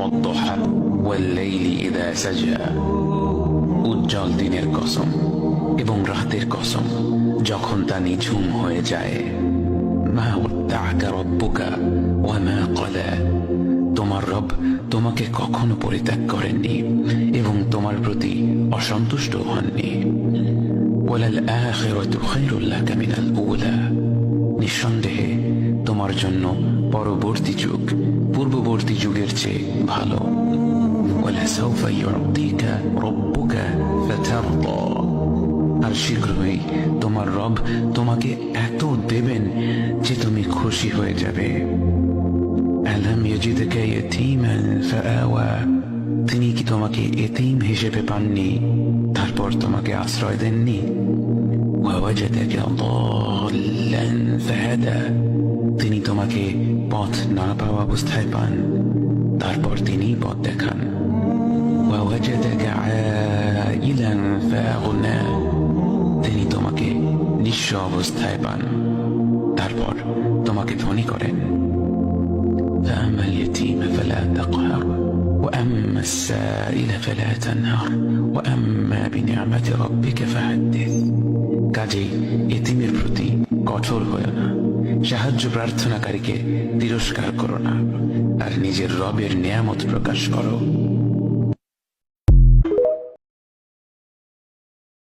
والضحى والليل إذا سجى উজ্জ্বল দিনের কসম এবং রাতের কসম যখন তা নিঝুম হয়ে যায়। মা ওয়াদ্দাআকা রাব্বুকা ওয়া মা ক্বালা, তোমার রব তোমাকে কখনো পরিত্যাগ করেননি এবং তোমার প্রতি অসন্তুষ্ট হননি। ওয়ালাল আখিরাতু খায়রুল লাকা মিনাল উলা, নিঃসন্দেহে তোমার জন্য পরবর্তী যুগ পূর্ববর্তী যুগের চেয়ে ভালো। ওয়ালাসাউফা ইউতিকা রাব্বুকা ফাতারদা, আর শীঘ্রই তোমার রব তোমাকে এত দেবেন যে তুমি খুশি হয়ে যাবে। আলাম ইয়াজিদকা ইয়াতীমান ফাআওয়া, তিনি কি তোমাকে এতিম হিসেবে পাননি তারপর তোমাকে আশ্রয় দেননি? ওয়াওয়াজাদাকা দাল্লান ফাহাদা, তিনি তোমাকে পথ না পাওয়া অবস্থায় পান তারপর তিনি পথ দেখান। ওয়াওয়াজাদাকা আইলান ফাআগনা, তিনি তোমাকে নিঃস্ব অবস্থায় পান তারপর তোমাকে ধনী করেন। فأما اليتيم فلا تقهر وأما السائل فلا تنهر وأما بنعمة ربك فحدث, কাজেই এতিমের প্রতি কঠোর হয়ো না, সাহায্য প্রার্থনাকারীকে তিরস্কার করো না, আর নিজের রবের নিয়ামত প্রকাশ করো।